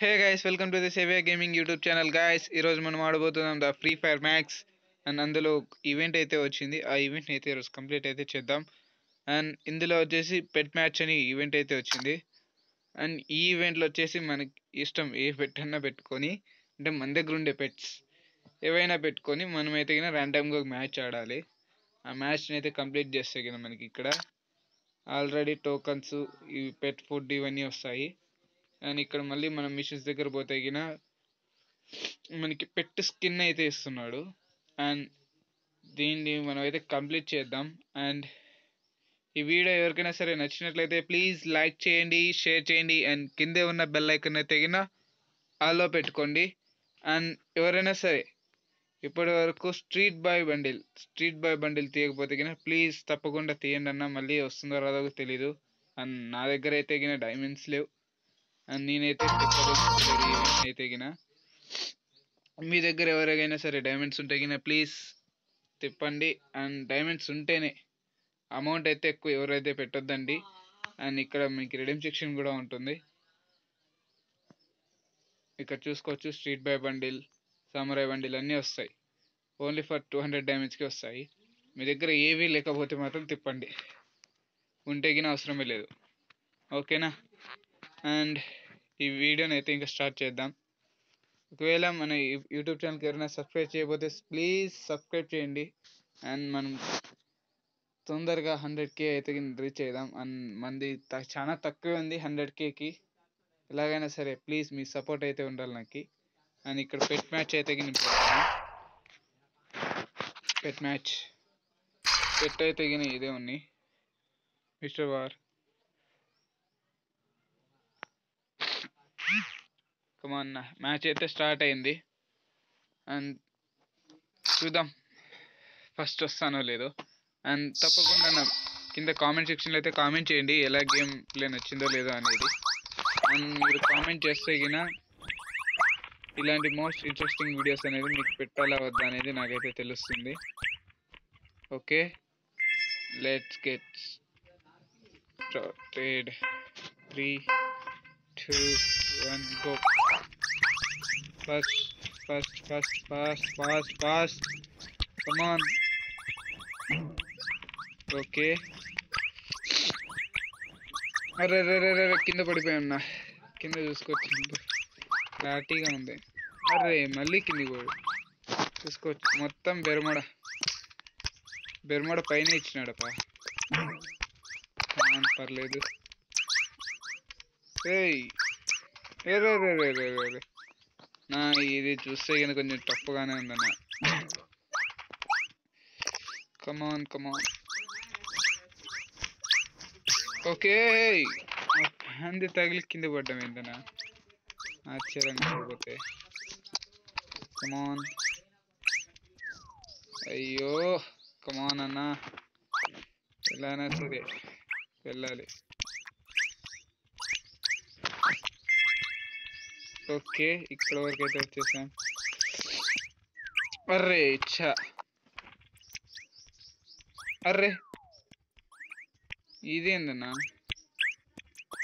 Hey guys, welcome to the Saviour Gaming YouTube channel. Guys, ఈరోజు మనం ఆడబోతున్నాం the Free Fire Max. And అందులో event అయితే వచ్చింది. ఆ ఈవెంట్ని అయితే ఈరోజు కంప్లీట్ అయితే చేద్దాం. అండ్ ఇందులో వచ్చేసి పెట్ మ్యాచ్ అని ఈవెంట్ అయితే వచ్చింది. అండ్ ఈ ఈవెంట్లో వచ్చేసి మనకి ఇష్టం ఏ పెట్ అన్నా పెట్టుకొని, అంటే మన దగ్గర ఉండే పెట్స్ ఏవైనా పెట్టుకొని మనమైతే కింద ర్యాండమ్గా ఒక మ్యాచ్ ఆడాలి. ఆ మ్యాచ్ని అయితే కంప్లీట్ చేస్తే కింద మనకి ఇక్కడ ఆల్రెడీ టోకన్స్, ఈ పెట్ ఫుడ్ ఇవన్నీ వస్తాయి. అండ్ ఇక్కడ మళ్ళీ మనం మిషన్స్ దగ్గర పోతే గిన మనకి పెట్ స్కిన్ అయితే ఇస్తున్నాడు. అండ్ దీన్ని మనం అయితే కంప్లీట్ చేద్దాం. అండ్ ఈ వీడియో ఎవరికైనా సరే నచ్చినట్లయితే ప్లీజ్ లైక్ చేయండి, షేర్ చేయండి. అండ్ కిందే ఉన్న బెల్ ఐకాన్ అయితే గిన ఆల్లో పెట్టుకోండి. అండ్ ఎవరైనా సరే ఇప్పటి వరకు స్ట్రీట్ బాయ్ బండిల్ తీయకపోతే గిన ప్లీజ్ తప్పకుండా తీయండి అన్న. మళ్ళీ వస్తుందో రాదో తెలీదు. అండ్ నా దగ్గర అయితే గిన డైమండ్స్ లేవు. అండ్ నేనైతే అయితే గిన మీ దగ్గర ఎవరికైనా సరే డైమండ్స్ ఉంటే గిన ప్లీజ్ తిప్పండి. అండ్ డైమండ్స్ ఉంటేనే అమౌంట్ అయితే ఎక్కువ ఎవరైతే పెట్టొద్దండి. అండ్ ఇక్కడ మీకు రిడీమ్ సెక్షన్ కూడా ఉంటుంది. ఇక్కడ చూసుకోవచ్చు, street boy bundle, samurai bundle అన్నీ వస్తాయి. ఓన్లీ ఫర్ 200 డైమండ్స్కి వస్తాయి. మీ దగ్గర ఏవీ లేకపోతే మాత్రం తిప్పండి, ఉంటే గిన అవసరమే లేదు. ఓకేనా? అండ్ ఈ వీడియోని అయితే ఇంకా స్టార్ట్ చేద్దాం. ఒకవేళ మన యూట్యూబ్ ఛానల్కి ఎవరైనా సబ్స్క్రైబ్ చేయకపోతే ప్లీజ్ సబ్స్క్రైబ్ చేయండి. అండ్ మనం తొందరగా 100K అయితే రీచ్ అవుదాం. అండ్ మంది చాలా తక్కువ ఉంది 100Kకి. ఎలాగైనా సరే ప్లీజ్ మీ సపోర్ట్ అయితే ఉండాలి నాకు. అండ్ ఇక్కడ పెట్ మ్యాచ్ అయితే పెట్ మ్యాచ్ పెట్ అయితే ఇదే ఉన్నాయి. మిస్టర్ వార్, కమాన్, మ్యాచ్ అయితే స్టార్ట్ అయింది. అండ్ చూద్దాం ఫస్ట్ వస్తానో లేదో. అండ్ తప్పకుండా నా కింద కామెంట్ సెక్షన్లో అయితే కామెంట్ చేయండి ఎలా గేమ్ ప్లే నచ్చిందో లేదో అనేది. అండ్ మీరు కామెంట్ చేస్తే గిన ఇలాంటి మోస్ట్ ఇంట్రెస్టింగ్ వీడియోస్ అనేది మీకు పెట్టాలా వద్దా అనేది నాకైతే తెలుస్తుంది. Okay, let's get started. 3, 2, 1 go. Fast come on. Okay, అరే కింద పడిపోయాన్నా. కింద చూసుకోవచ్చు, క్లారిటీగా ఉంది. అరే మళ్ళీ కిందికి పోయాడు. చూసుకోవచ్చు మొత్తం బెర్మడ పైన ఇచ్చినాడప్ప. పర్లేదు. నా ఇది చూస్తే కానీ కొంచెం టఫ్గానే ఉందన్న. కమాన్. ఓకే, హ్యాండ్ తగిలి కింద పడ్డం ఏంటన్నా, ఆశ్చర్యంగా పోతే. కమాన్, అయ్యో కమాన్ అన్న, ఎలానా సరే వెళ్ళాలి. ఓకే, ఇక్కడ వరకు అయితే వచ్చేసాం. అర్రే అర్రే ఇదేందన్నా,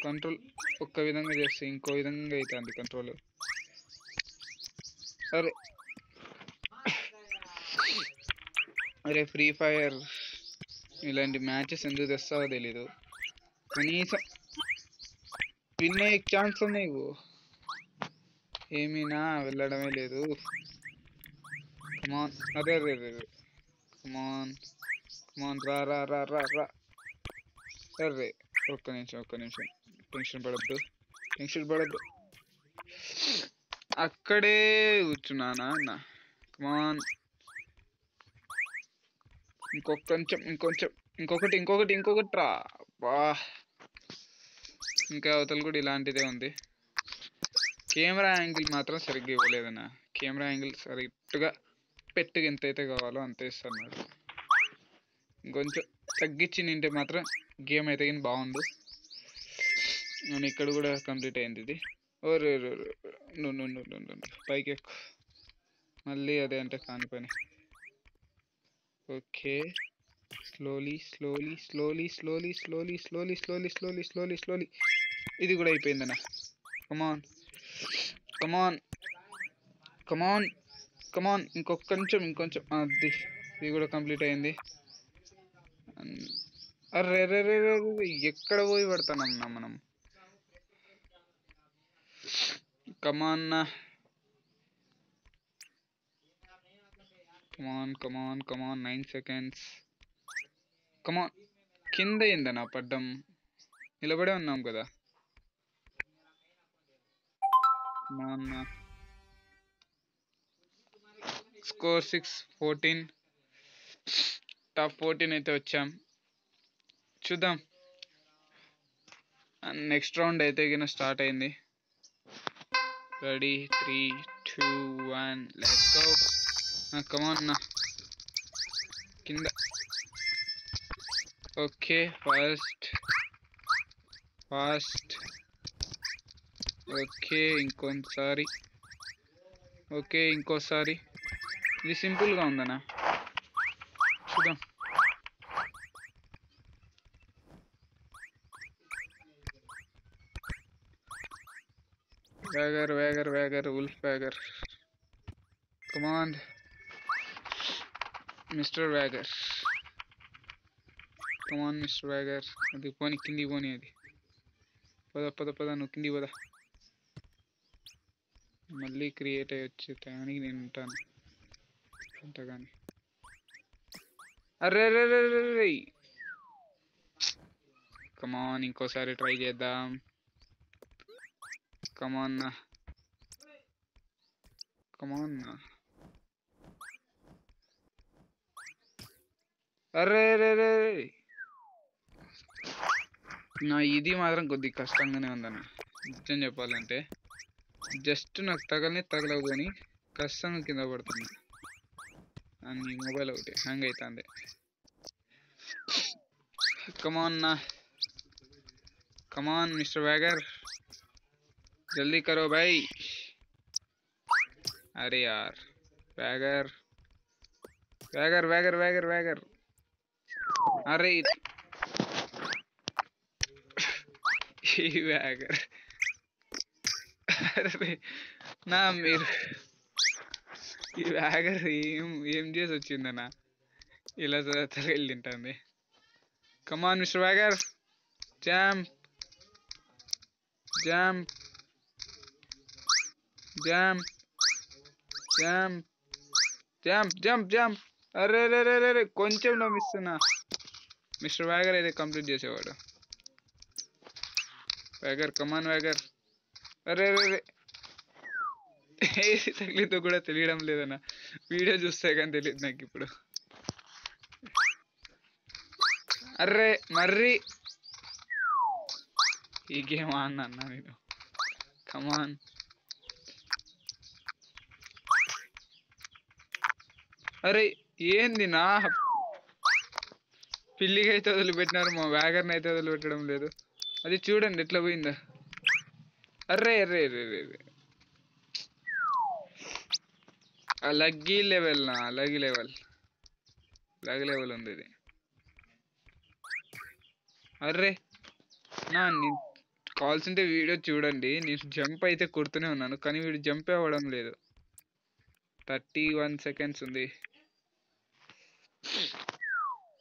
కంట్రోల్ ఒక్క విధంగా చేస్తే ఇంకో విధంగా అవుతుంది కంట్రోల్. అరే ఫ్రీ ఫైర్ ఇలాంటి మ్యాచెస్ ఎందుకు తెస్తావో తెలీదు. కనీసం విన్ అయ్యే ఛాన్స్ ఉన్నాయి, ఏమీనా వెళ్ళడమే లేదు. కమాన్, అరే కమాన్ రా. అరే ఒక్క నిమిషం, టెన్షన్ పడద్దు. అక్కడే కూర్చున్నానా అన్న. కమాన్, ఇంకొకటి రా. బా, ఇంకా అవతల కూడా ఇలాంటిదే ఉంది. కెమెరా యాంగిల్ మాత్రం సరిగ్గా ఇవ్వలేదన్న. కెమెరా యాంగిల్ సరిగ్గా పెట్టుకు ఎంతైతే కావాలో అంతే ఇస్తున్నాడు. ఇంకొంచెం తగ్గించి నింటే మాత్రం గేమ్ అయితే కానీ బాగుండు. నేను ఇక్కడ కూడా కంప్లీట్ అయింది ఇది. ఓరే పైకి ఎక్కువ మళ్ళీ అదే అంటే కాని పని. Okay, slowly. ఇది కూడా అయిపోయిందన్న. కమాన్, కమాన్ కమాన్ కమాన్, ఇంకొంచెం అది, ఇది కూడా కంప్లీట్ అయింది. అర్రే రే రే రే రే, ఎక్కడ పోయి పడతానన్నా మనం. కమాన్ కమాన్ 9 సెకండ్స్. కమాన్, కింద ఏందన్నా పడ్డం, నిలబడే ఉన్నాం కదా. కమాన్, స్కోర్ 6-14, టాప్ 14 అయితే వచ్చాం. చూద్దాం, నెక్స్ట్ రౌండ్ అయితే కింద స్టార్ట్ అయింది. Ready 3, 2, 1 let's go. కమాన్ నా కింద. Okay, fast. ఓకే, ఇంకోసారి. ఇది సింపుల్గా ఉందన్నా, చూద్దాం. వ్యాగర్, ఉల్ఫ్ వ్యాగర్. కమాన్ మిస్టర్ వ్యాగర్, అది పోనీ, కింది పోనీ. అది పద నువ్వు కింది పద. మళ్ళీ క్రియేట్ అయ్యి వచ్చే టైంకి నేను ఉంటాను అంతగాని. అరే రే రే రే, కమాన్ ఇంకోసారి ట్రై చేద్దాం. కమాన్ నా. అరే రే రే, నా ఇది మాత్రం కొద్దిగా కష్టంగానే ఉందన్న, నిజం చెప్పాలంటే. జస్ట్ నాకు తగలవు కానీ కష్టంగా కింద పడుతుంది. నీ మొబైల్ ఒకటి హ్యాంగ్ అవుతుంది. కమాన్ మిస్టర్ వ్యాగర్, జల్దీ కరో భాయ్. అరే యార్, వ్యాగర్. అరే వ్యాగర్, అరే నా మీరు ఈ వ్యాగర్ ఏం చేసి వచ్చిందన్నా, ఇలా తగిలి తింటుంది. కమాన్ మిస్టర్ వ్యాగర్, జంప్. అరే రే, కొంచెంలో మిస్ అన్నా. మిస్టర్ వ్యాగర్ అయితే కంప్లీట్ చేసేవాడు. కమాన్ వ్యాగర్. అరే రే, ఏది తగిలితో కూడా తెలియడం లేదన్నా, వీడియో చూస్తే కానీ తెలియదు నాకు ఇప్పుడు. అర్రే మర్రి, ఈ గేమ్ అన్నా నేను. కమాన్, అరే ఏంది నా పిల్లిగా అయితే వదిలిపెట్టినారు, మా వ్యాగర్ని అయితే వదిలిపెట్టడం లేదు. అది చూడండి ఎట్లా పోయిందా. అర్రే లగ్గీ లెవెల్ ఉంది ఇది. అర్రే నా, నేను కావాల్సింటే వీడియో చూడండి, నేను జంప్ అయితే కొడుతూనే ఉన్నాను కానీ వీడు జంప్ అవ్వడం లేదు. 31 సెకండ్స్ ఉంది.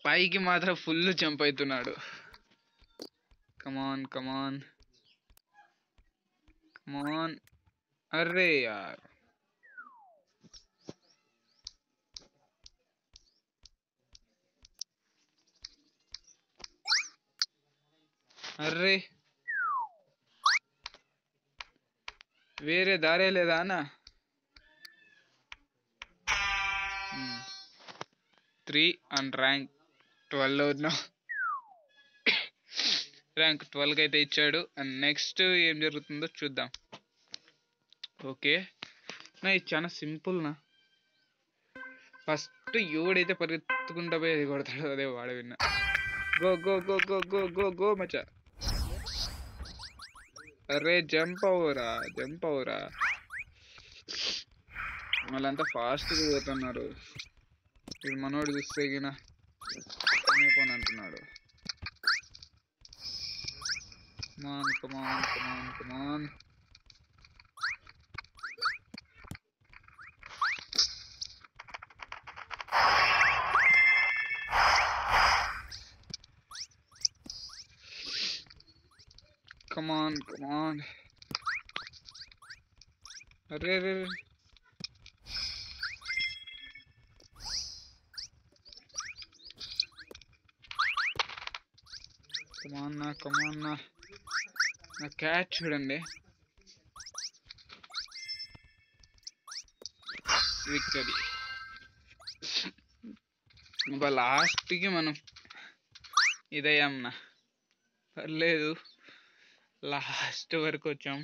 పైకి మాత్రం ఫుల్ జంప్ అవుతున్నాడు. కమాన్. అర్రే యార్, అర్రే వేరే దారే లేదా అన్న. 3 అండ్ ర్యాంక్ 12 ఉన్నాం. ర్యాంక్ 12 అయితే ఇచ్చాడు. అండ్ నెక్స్ట్ ఏం జరుగుతుందో చూద్దాం. ఓకే నా, ఇది చాలా సింపుల్ నా. ఫస్ట్ ఎవడైతే పరిగెత్తుకుంటా పోయి అది కొడతాడో అదే వాడు విన్నా. గో మచ్చా. అరే జంప్ అవురా. వాళ్ళంతా ఫాస్ట్గా పోతున్నారు. ఇది మనోడు చూస్తే గిన పోని అంటున్నాడు. కమాన్ కమాన్ కమాన్. అరే అరే కమాన్ నా క్యాచ్ చూడండి. విక్టరీ. ఇంకా లాస్ట్కి మనం ఇదయ్యామన్నా, పర్లేదు లాస్ట్ వరకు వచ్చాం.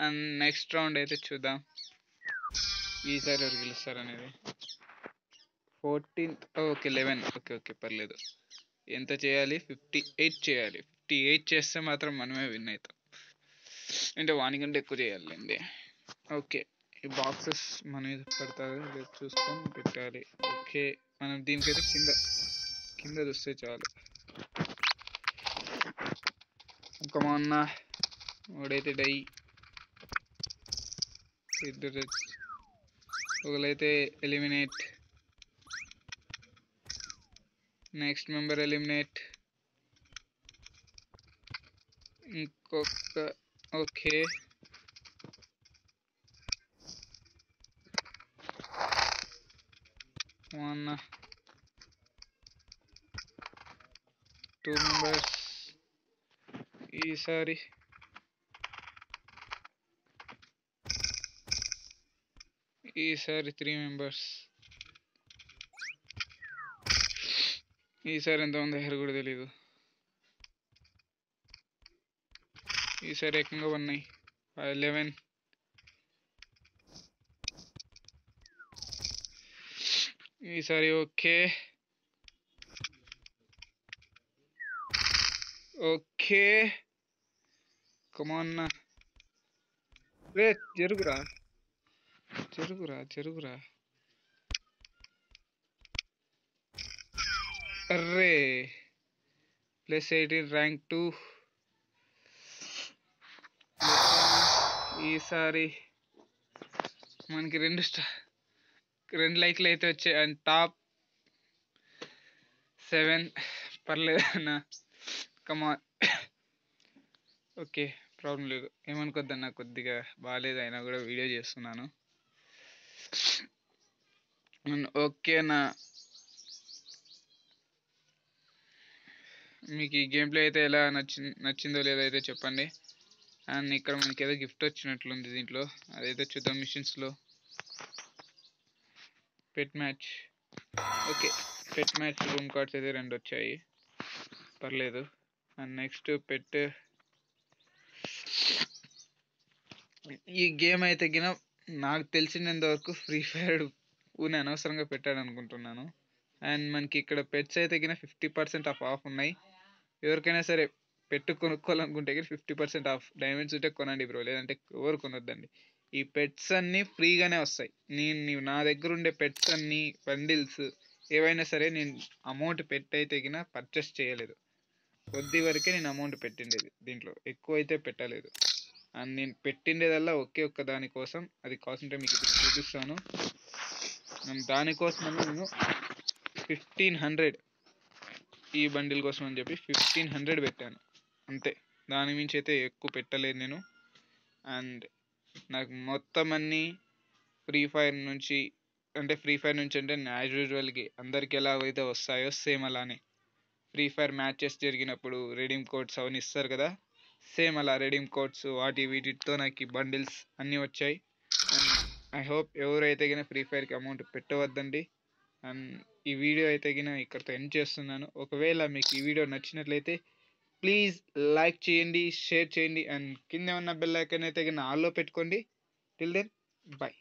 అండ్ నెక్స్ట్ రౌండ్ అయితే చూద్దాం ఈసారి ఎవరు గెలుస్తారు అనేది. 14th ఓకే 11 ఓకే పర్లేదు. ఎంత చేయాలి? 58 చేయాలి. 58 చేస్తే మాత్రం మనమే విన్ అవుతాం. అంటే వానికంటే ఎక్కువ చేయాలండి. ఓకే, ఈ బాక్సెస్ మన మీద పడతారు, రేపు చూసుకొని పెట్టాలి. ఓకే, మనం దీనికైతే కింద చూస్తే చాలు. కమాన్న ఒకడైతే డై, ఇద్దరు ఒకరైతే ఎలిమినేట్, నెక్స్ట్ మెంబర్ ఎలిమినేట్, ఇంకొక ఓకే అన్న 2 మెంబర్స్. ఈసారి ఈసారి 3 మెంబర్స్. ఈసారి ఎంతమంది అయ్యారు కూడా తెలీదు. ఈసారి ఏకంగా ఉన్నాయి 11. ఈసారి ఓకే ఓకే కమాన్ రే, జరుగురా అర్రే +18 ర్యాంక్ 2. ఈసారి మనకి 2 లైక్లు అయితే వచ్చాయి. అండ్ టాప్ 7 పర్లేదు అన్న, కమాన్. ఓకే, ప్రాబ్లం లేదు, ఏమనుకోద్దన్న, కొద్దిగా బాగాలేదు అయినా కూడా వీడియో చేస్తున్నాను. ఓకేనా, మీకు ఈ గేమ్ ప్లే అయితే ఎలా నచ్చిందో లేదో అయితే చెప్పండి. అండ్ ఇక్కడ మనకి ఏదో గిఫ్ట్ వచ్చినట్లుంది దీంట్లో, అదైతే చూద్దాం. మిషన్స్లో పెట్ మ్యాచ్, ఓకే పెట్ మ్యాచ్ రూమ్ కార్డ్స్ అయితే 2 వచ్చాయి, పర్లేదు. అండ్ నెక్స్ట్ పెట్, ఈ గేమ్ అయితే గిన నాకు తెలిసినంత వరకు ఫ్రీ ఫైర్ ఊనే అనవసరంగా పెట్టాడు అనుకుంటున్నాను. అండ్ మనకి ఇక్కడ పెట్స్ అయితే గిన 50% ఆఫ్ ఉన్నాయి. ఎవరికైనా సరే పెట్టు కొనుక్కోవాలనుకుంటే 50% ఆఫ్. డైమండ్స్ ఉంటే కొనండి బ్రో, లేదంటే ఎవరు కొనొద్దండి. ఈ పెట్స్ అన్నీ ఫ్రీగానే వస్తాయి. నా దగ్గర ఉండే పెట్స్ అన్నీ బండిల్స్ ఏవైనా సరే నేను అమౌంట్ పెట్టయితే గిన పర్చేస్ చేయలేదు. కొద్ది వరకే నేను అమౌంట్ పెట్టిండేది, దీంట్లో ఎక్కువ అయితే పెట్టలేదు. అండ్ నేను పెట్టిండేదల్లా ఒక్క దానికోసం, అది కావాల్సింటే మీకు చూపిస్తాను. దానికోసమని నేను 1500 ఈ బండిల్ కోసం అని చెప్పి 1500 పెట్టాను అంతే. దాని మించి అయితే ఎక్కువ పెట్టలేదు నేను. అండ్ నాకు మొత్తం అన్నీ ఫ్రీ ఫైర్ నుంచి అంటే యాజ్ యూజువల్కి అందరికి ఎలాగైతే వస్తాయో సేమ్ అలానే ఫ్రీ ఫైర్ మ్యాచెస్ జరిగినప్పుడు రెడీమ్ కోడ్స్ అవన్నీ ఇస్తారు కదా, సేమ్ అలా రెడీమ్ కోడ్స్ వీటితో నాకు బండిల్స్ అన్నీ వచ్చాయి. అండ్ ఐ హోప్ ఎవరైతే గిన ఫ్రీ ఫైర్కి అమౌంట్ పెట్టవద్దండి. అండ్ ఈ వీడియో అయితే గిన ఇక్కడితో ఎండ్ చేస్తున్నాను. ఒకవేళ మీకు ఈ వీడియో నచ్చినట్లయితే ప్లీజ్ లైక్ చేయండి, షేర్ చేయండి, అండ్ కింద ఉన్న బెల్ ఐకాన్ అయితే గిన ఆల్లో పెట్టుకోండి. Till then by.